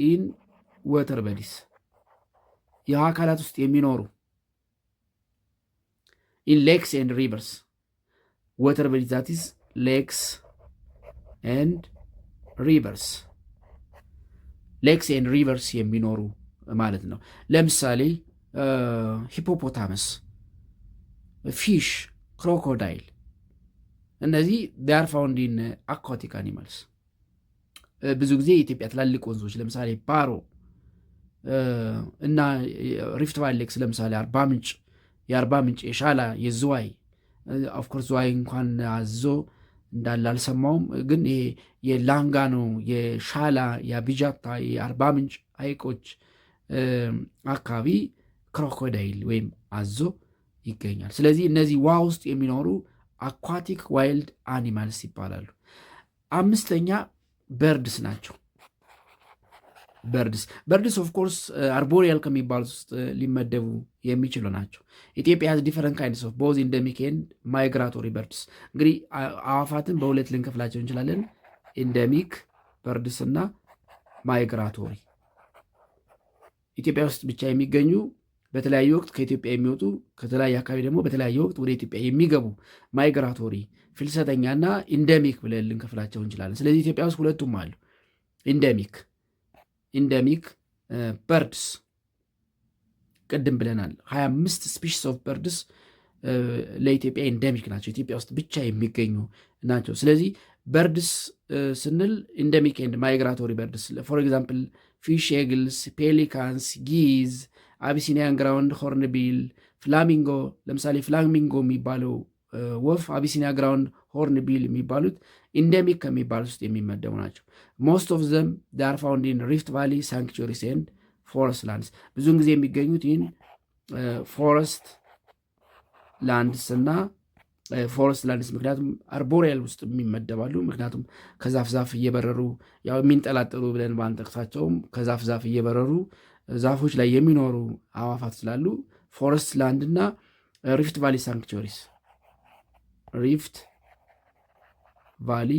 ኢን ወተር በዲስ የውሃ አካላት ውስጥ የሚኖሩ ኢን ሌክስ ኤንድ ሪቨርስ ወተር በዲስ ዛት ኢዝ ሌክስ ኤንድ ሪቨርስ የሚኖሩ ማለት ነው። ለምሳሌ ሂፖፖታመስ፣ ፊሽ፣ ክሮኮዳይል እነዚህ ዴይ አር ፋውንድ ኢን አኳቲክ አኒማልስ። ብዙ ጊዜ የኢትዮጵያ ትላልቅ ወንዞች ለምሳሌ ባሮ እና ሪፍት ቫሊ ሌክስ ለምሳሌ የአርባ ምንጭ፣ የሻላ፣ የዝዋይ ኦፍኮርስ ዝዋይ እንኳን አዞ እንዳለ አልሰማውም። ግን ይሄ የላንጋኖ፣ የሻላ፣ የአቢጃታ፣ የአርባ ምንጭ ሐይቆች አካባቢ ክሮኮዳይል ወይም አዞ ይገኛል። ስለዚህ እነዚህ ውሃ ውስጥ የሚኖሩ አኳቲክ ዋይልድ አኒማልስ ይባላሉ። አምስተኛ በርድስ ናቸው። በርድስ ኦፍ ኮርስ አርቦሪያል ከሚባሉት ውስጥ ሊመደቡ የሚችሉ ናቸው። ኢትዮጵያ has different kinds of both endemic and migratory birds። እንግዲህ አዋፋትን በሁለት ልንከፍላቸው እንችላለን፣ ኢንደሚክ በርድስ እና ማይግራቶሪ። ኢትዮጵያ ውስጥ ብቻ የሚገኙ በተለያየ ወቅት ከኢትዮጵያ የሚወጡ ከተለያየ አካባቢ ደግሞ በተለያየ ወቅት ወደ ኢትዮጵያ የሚገቡ ማይግራቶሪ ፍልሰተኛና ኢንደሚክ ብለን ልንከፍላቸው እንችላለን። ስለዚህ ኢትዮጵያ ውስጥ ሁለቱም አሉ። ኢንደሚክ በርድስ ቅድም ብለናል። 25 ስፒሽስ ኦፍ በርድስ ለኢትዮጵያ ኢንደሚክ ናቸው፣ ኢትዮጵያ ውስጥ ብቻ የሚገኙ ናቸው። ስለዚህ በርድስ ስንል ኢንደሚክ ኤንድ ማይግራቶሪ በርድስ ፎር ኤግዛምፕል ፊሽ ኤግልስ፣ ፔሊካንስ፣ ጊዝ፣ አቢሲኒያን ግራውንድ ሆርንቢል፣ ፍላሚንጎ። ለምሳሌ ፍላሚንጎ የሚባለው ወፍ አቢሲኒያ ግራውንድ ሆርንቢል የሚባሉት ኢንደሚክ ከሚባሉት ውስጥ የሚመደቡ ናቸው። ሞስት ኦፍ ዘም ዳር ፋውንድ ኢን ሪፍት ቫሊ ሳንክቹሪስ ኤንድ ፎረስት ላንድስ። ብዙውን ጊዜ የሚገኙት ይህን ፎረስት ላንድስ እና ፎረስት ላንድስ ምክንያቱም አርቦሪያል ውስጥ የሚመደባሉ። ምክንያቱም ከዛፍ ዛፍ እየበረሩ ያው የሚንጠላጠሉ ብለን ባንጠቅሳቸውም ከዛፍ ዛፍ እየበረሩ ዛፎች ላይ የሚኖሩ አዋፋት ስላሉ ፎረስት ላንድ እና ሪፍት ቫሊ ሳንክቹሪስ ሪፍት ቫሊ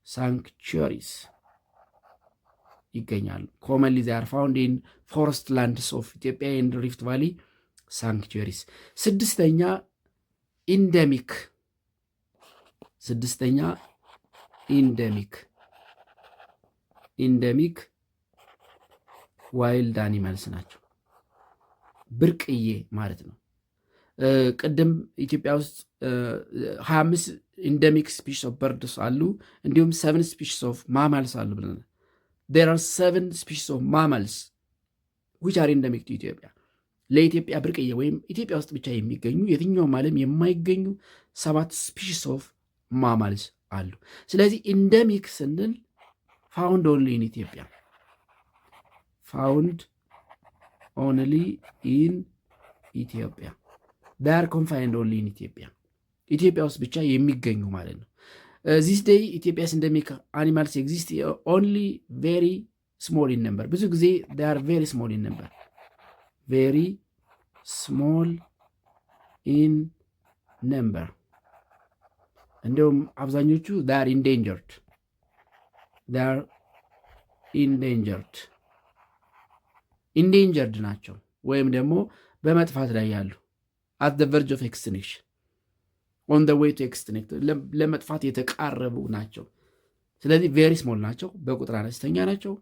ሳንክቹሪስ ይገኛሉ። ኮመንሊ ዜ አር ፋውንድ ኢን ፎረስት ላንድስ ኦፍ ኢትዮጵያ ኤንድ ሪፍት ቫሊ ሳንክቹሪስ። ስድስተኛ ኢንደሚክ ዋይልድ አኒማልስ ናቸው። ብርቅዬ ማለት ነው። ቅድም ኢትዮጵያ ውስጥ 25 ኢንደሚክ ስፒሽስ ኦፍ በርድስ አሉ፣ እንዲሁም 7 ስፒሽስ ኦፍ ማማልስ አሉ ብለናል። there are 7 species of mammals which are endemic to ኢትዮጵያ። ለኢትዮጵያ ብርቅዬ ወይም ኢትዮጵያ ውስጥ ብቻ የሚገኙ የትኛውም ዓለም የማይገኙ 7 ስፒሽስ ኦፍ ማማልስ አሉ። ስለዚህ ኢንደሚክ ስንል ፋውንድ ኦንሊ ኢን ኢትዮጵያ፣ ፋውንድ ኦንሊ ኢን ኢትዮጵያ፣ they are confined only in ኢትዮጵያ ውስጥ ብቻ የሚገኙ ማለት ነው። ዚስ ዴይ ኢትዮጵያስ ኢንደሚክ አኒማልስ ኤግዚስት ኦንሊ ቬሪ ስሞል ኢን ነምበር። ብዙ ጊዜ they are very small in number, very small in number። እንዲሁም አብዛኞቹ they are endangered ናቸው ወይም ደግሞ በመጥፋት ላይ ያሉ at the verge of extinction, on the way to extinct፣ ለመጥፋት የተቃረቡ ናቸው። ስለዚህ ቬሪ ስሞል ናቸው፣ በቁጥር አነስተኛ ናቸው።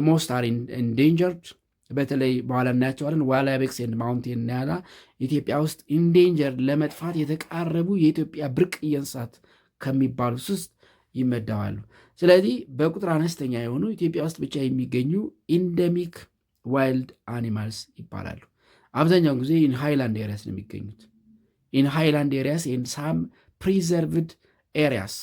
ሞስት አር ኢንዴንጀርድ። በተለይ በኋላ እናያቸዋለን። ዋላ ቤክስ ኤንድ ማውንቴን እናያላ። ኢትዮጵያ ውስጥ ኢንዴንጀርድ ለመጥፋት የተቃረቡ የኢትዮጵያ ብርቅዬ እንስሳት ከሚባሉት ውስጥ ይመደባሉ። ስለዚህ በቁጥር አነስተኛ የሆኑ ኢትዮጵያ ውስጥ ብቻ የሚገኙ ኢንደሚክ ዋይልድ አኒማልስ ይባላሉ። አብዛኛውን ጊዜ ኢን ሃይላንድ ኤሪያስ ነው የሚገኙት። ኢን ሃይላንድ ኤሪያስ ኤንድ ሳም ፕሪዘርቭድ ኤሪያስ፣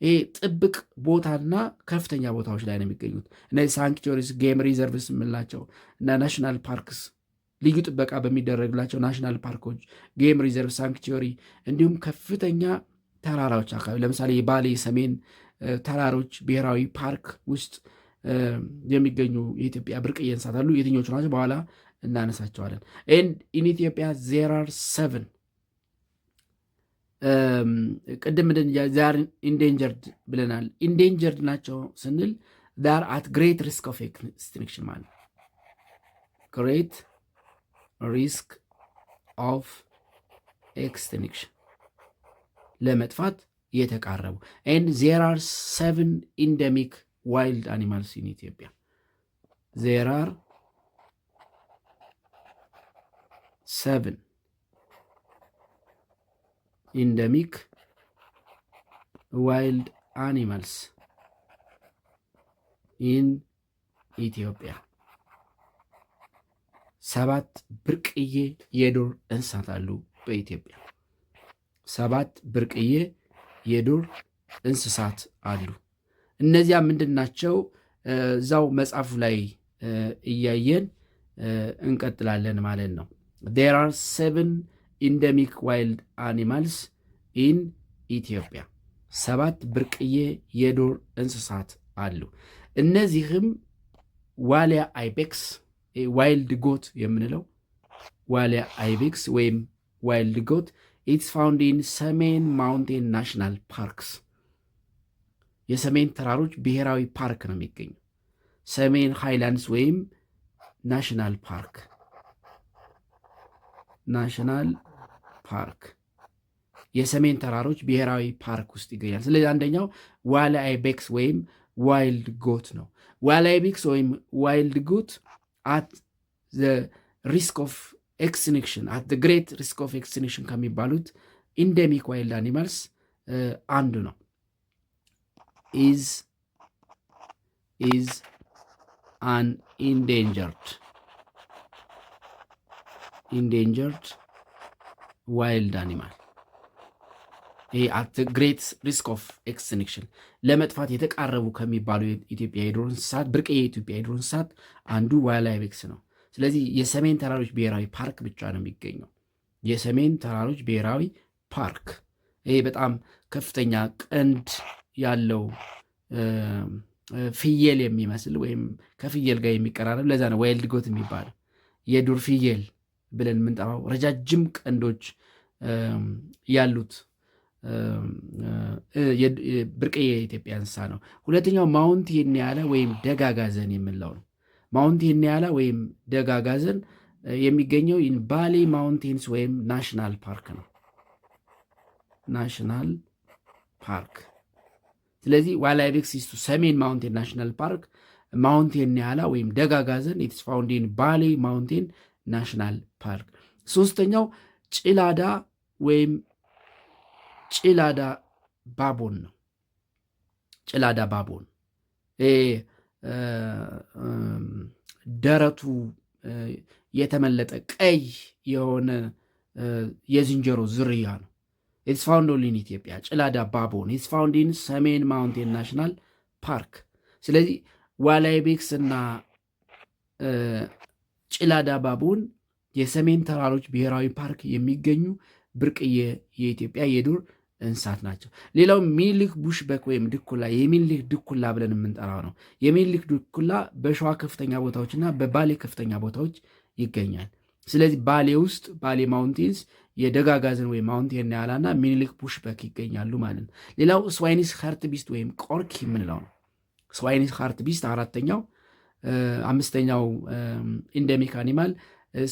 ይሄ ጥብቅ ቦታና ከፍተኛ ቦታዎች ላይ ነው የሚገኙት። እነዚህ ሳንክቹሪስ፣ ጌም ሪዘርቭስ የምንላቸው እና ናሽናል ፓርክስ፣ ልዩ ጥበቃ በሚደረግላቸው ናሽናል ፓርኮች፣ ጌም ሪዘርቭ፣ ሳንክቹሪ እንዲሁም ከፍተኛ ተራራዎች አካባቢ ለምሳሌ የባሌ ሰሜን ተራሮች ብሔራዊ ፓርክ ውስጥ የሚገኙ የኢትዮጵያ ብርቅዬ እንስሳት አሉ። የትኞቹ ናቸው? በኋላ እናነሳቸዋለን። ኤንድ ኢን ኢትዮጵያ ዜር አር 7 ቅድም ዛር ኢንዴንጀርድ ብለናል። ኢንዴንጀርድ ናቸው ስንል ዛር አት ግሬት ሪስክ ኦፍ ኤክስቲንክሽን ማለት ግሬት ሪስክ ኦፍ ኤክስቲንክሽን ለመጥፋት የተቃረቡ። ኤንድ ዜር አር 7 ኢንደሚክ ዋይልድ አኒማልስ ኢን ኢትዮጵያ። ዜር አር 7 ኢንደሚክ ዋይልድ አኒማልስ ኢን ኢትዮጵያ። 7 ብርቅዬ የዱር እንስሳት አሉ በኢትዮጵያ 7 ብርቅዬ የዱር እንስሳት አሉ። እነዚያ ምንድን ናቸው? እዛው መጽሐፉ ላይ እያየን እንቀጥላለን ማለት ነው። there are 7 endemic wild animals in ኢትዮጵያ 7 ብርቅዬ የዱር እንስሳት አሉ። እነዚህም ዋሊያ አይቤክስ ዋይልድ ጎት የምንለው ዋሊያ አይቤክስ ወይም ዋይልድ ጎት ኢትስ ፋውንድ ኢን ሰሜን ማውንቴን ናሽናል ፓርክስ የሰሜን ተራሮች ብሔራዊ ፓርክ ነው የሚገኘው። ሰሜን ሃይላንድስ ወይም ናሽናል ፓርክ የሰሜን ተራሮች ብሔራዊ ፓርክ ውስጥ ይገኛል። ስለዚህ አንደኛው ዋሊያ አይቤክስ ወይም ዋይልድ ጎት ነው። ዋሊያ አይቤክስ ወይም ዋይልድ ጎት አት ዘ ሪስክ ኦፍ ኤክስቲንክሽን አት ዘ ግሬት ሪስክ ኦፍ ኤክስቲንክሽን ከሚባሉት ኢንደሚክ ዋይልድ አኒማልስ አንዱ ነው። is an endangered wild animal at the great risk of extinction ለመጥፋት የተቃረቡ ከሚባሉ የኢትዮጵያ የዱር እንስሳት ብርቅዬ የኢትዮጵያ የዱር እንስሳት አንዱ ዋሊያ አይቤክስ ነው። ስለዚህ የሰሜን ተራሮች ብሔራዊ ፓርክ ብቻ ነው የሚገኘው። የሰሜን ተራሮች ብሔራዊ ፓርክ ይሄ በጣም ከፍተኛ ቀንድ ያለው ፍየል የሚመስል ወይም ከፍየል ጋር የሚቀራረብ ለዛ ነው ዋይልድ ጎት የሚባለው። የዱር ፍየል ብለን የምንጠራው ረጃጅም ቀንዶች ያሉት ብርቅዬ የኢትዮጵያ እንስሳ ነው። ሁለተኛው ማውንቴን ኒያላ ወይም ደጋጋዘን የምንለው ነው። ማውንቴን ኒያላ ወይም ደጋጋዘን የሚገኘው ባሌ ማውንቴንስ ወይም ናሽናል ፓርክ ነው። ናሽናል ፓርክ ስለዚህ ዋሊያ አይቤክስ ኢዝ ሰሜን ማውንቴን ናሽናል ፓርክ፣ ማውንቴን ኒያላ ወይም ደጋጋዘን ኢትስ ፋውንድ ኢን ባሌ ማውንቴን ናሽናል ፓርክ። ሶስተኛው ጭላዳ ወይም ጭላዳ ባቦን ነው። ጭላዳ ባቦን ደረቱ የተመለጠ ቀይ የሆነ የዝንጀሮ ዝርያ ነው። ኢትስ ፋውንድ ኦንሊ ኢን ኢትዮጵያ። ጭላዳ ባቦን ኢትስ ፋውንድ ኢን ሰሜን ማውንቴን ናሽናል ፓርክ። ስለዚህ ዋሊያ አይቤክስ እና ጭላዳ ባቦን የሰሜን ተራሮች ብሔራዊ ፓርክ የሚገኙ ብርቅዬ የኢትዮጵያ የዱር እንስሳት ናቸው። ሌላው ሚኒሊክ ቡሽበክ ወይም ድኩላ የሚኒሊክ ድኩላ ብለን የምንጠራው ነው። የሚኒሊክ ድኩላ በሸዋ ከፍተኛ ቦታዎችና በባሌ ከፍተኛ ቦታዎች ይገኛል። ስለዚህ ባሌ ውስጥ ባሌ ማውንቴንስ የደጋጋዘን ወይም ማውንቴን ኒያላና ሚኒሊክ ቡሽበክ ይገኛሉ ማለት ነው። ሌላው ስዋይኒስ ሃርት ቢስት ወይም ቆርኪ የምንለው ነው። ስዋይኒስ ሃርት ቢስት አራተኛው። አምስተኛው ኢንደሚክ አኒማል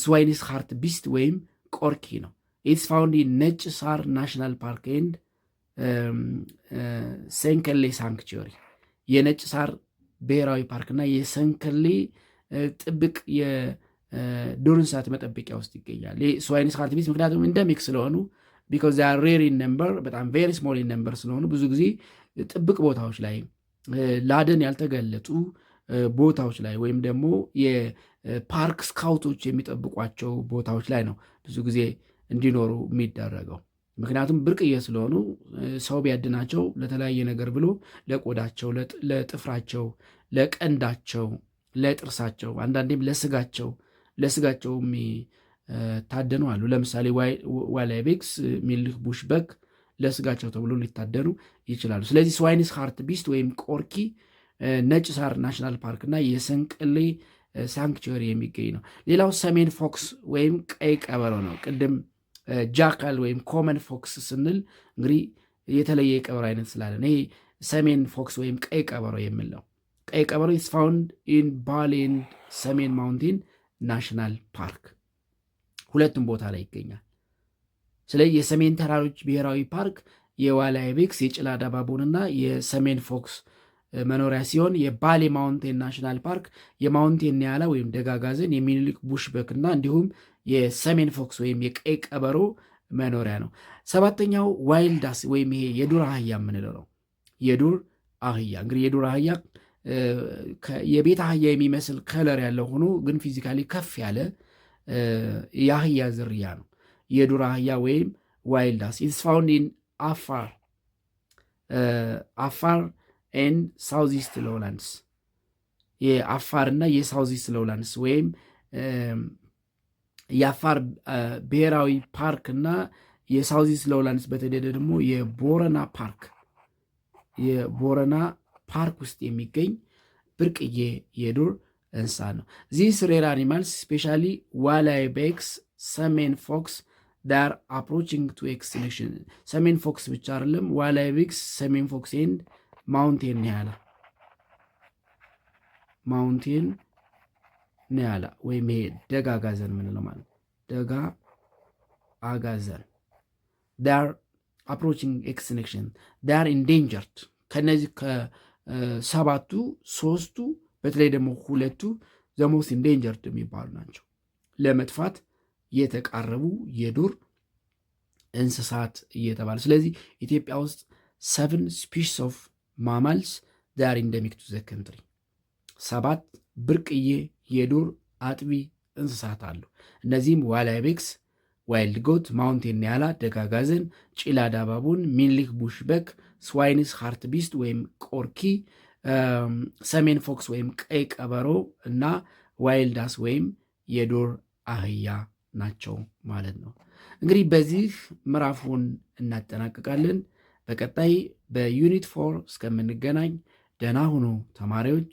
ስዋይኒስ ሃርት ቢስት ወይም ቆርኪ ነው። ኢትስ ፋውንድ ኢን ነጭ ሳር ናሽናል ፓርክ ኤንድ ሰንከሌ ሳንክቹሪ የነጭ ሳር ብሔራዊ ፓርክና የሰንከሌ ጥብቅ የዱር እንስሳት መጠበቂያ ውስጥ ይገኛል። ስዋይኒስ ሃርት ቢስት ምክንያቱም ኢንደሚክ ስለሆኑ ቢኮዝ ዜ አር ሬር ኢን ነምበር በጣም ቬሪ ስሞል ኢን ነምበር ስለሆኑ ብዙ ጊዜ ጥብቅ ቦታዎች ላይ ለአደን ያልተገለጡ ቦታዎች ላይ ወይም ደግሞ የፓርክ ስካውቶች የሚጠብቋቸው ቦታዎች ላይ ነው ብዙ ጊዜ እንዲኖሩ የሚደረገው። ምክንያቱም ብርቅዬ ስለሆኑ ሰው ቢያድናቸው ለተለያየ ነገር ብሎ ለቆዳቸው፣ ለጥፍራቸው፣ ለቀንዳቸው፣ ለጥርሳቸው አንዳንዴም ለስጋቸው የሚታደኑ አሉ። ለምሳሌ ዋሊያ አይቤክስ፣ ሚኒሊክ ቡሽበክ ለስጋቸው ተብሎ ሊታደኑ ይችላሉ። ስለዚህ ስዋይኒስ ሃርት ቢስት ወይም ቆርኪ ነጭ ሳር ናሽናል ፓርክ እና የሰንቀሌ ሳንክቹሪ የሚገኝ ነው። ሌላው ሰሜን ፎክስ ወይም ቀይ ቀበሮ ነው። ቅድም ጃካል ወይም ኮመን ፎክስ ስንል እንግዲህ የተለየ የቀበሮ አይነት ስላለን ይሄ ሰሜን ፎክስ ወይም ቀይ ቀበሮ የምንለው ቀይ ቀበሮ ኢዝ ፋውንድ ኢን ባሌ ኤንድ ሰሜን ማውንቴን ናሽናል ፓርክ ሁለቱም ቦታ ላይ ይገኛል። ስለዚህ የሰሜን ተራሮች ብሔራዊ ፓርክ የዋሊያ አይቤክስ የጭላዳ ባቦንና የሰሜን ፎክስ መኖሪያ ሲሆን የባሌ ማውንቴን ናሽናል ፓርክ የማውንቴን ኒያላ ወይም ደጋጋዘን የሚኒሊክ ቡሽበክ እና እንዲሁም የሰሜን ፎክስ ወይም የቀይ ቀበሮ መኖሪያ ነው። ሰባተኛው ዋይልዳስ ወይም ይሄ የዱር አህያ የምንለው ነው። የዱር አህያ እንግዲህ የዱር አህያ የቤት አህያ የሚመስል ከለር ያለው ሆኖ ግን ፊዚካሊ ከፍ ያለ የአህያ ዝርያ ነው። የዱር አህያ ወይም ዋይልድ አስ ኢትስ ፋውንድ ኢን አፋር ኤንድ ሳውዝ ኢስት ሎውላንድስ። የአፋርና የሳውዝ ኢስት ሎውላንድስ ወይም የአፋር ብሔራዊ ፓርክ እና የሳውዝ ኢስት ሎውላንድስ በተለይ ደግሞ የቦረና ፓርክ ውስጥ የሚገኝ ብርቅዬ የዱር እንስሳ ነው። ዚስ ሬር አኒማልስ ስፔሻሊ ዋላይ ቤክስ፣ ሰሜን ፎክስ ዳር አፕሮቺንግ ቱ ኤክስቲንክሽን። ሰሜን ፎክስ ብቻ አይደለም፣ ዋላይ ቤክስ፣ ሰሜን ፎክስ ኤንድ ማውንቴን ኒያላ ወይም ይሄ ደጋ አጋዘን ምንለው ማለት ደጋ አጋዘን ዳር አፕሮቺንግ ኤክስቲንክሽን ዳር ኢንዴንጀርድ። ከነዚህ ከሰባቱ ሶስቱ በተለይ ደግሞ ሁለቱ ዘሞስት ኢንዴንጀርድ የሚባሉ ናቸው፣ ለመጥፋት የተቃረቡ የዱር እንስሳት እየተባሉ። ስለዚህ ኢትዮጵያ ውስጥ 7 ስፒሺስ ኦፍ ማማልስ ዳር ኢንደሚክ ቱ ዘ ካንትሪ፣ 7 ብርቅዬ የዱር አጥቢ እንስሳት አሉ። እነዚህም ዋላይ ቤክስ፣ ዋይልድ ጎት፣ ማውንቴን ኒያላ ደጋጋዘን፣ ጭላዳ ባቡን፣ ሚኒሊክ ቡሽ በግ፣ ስዋይንስ ሃርት ቢስት ወይም ቆርኪ፣ ሰሜን ፎክስ ወይም ቀይ ቀበሮ እና ዋይልዳስ ወይም የዱር አህያ ናቸው ማለት ነው። እንግዲህ በዚህ ምዕራፉን እናጠናቅቃለን። በቀጣይ በዩኒት 4 እስከምንገናኝ ደህና ሁኑ ተማሪዎች።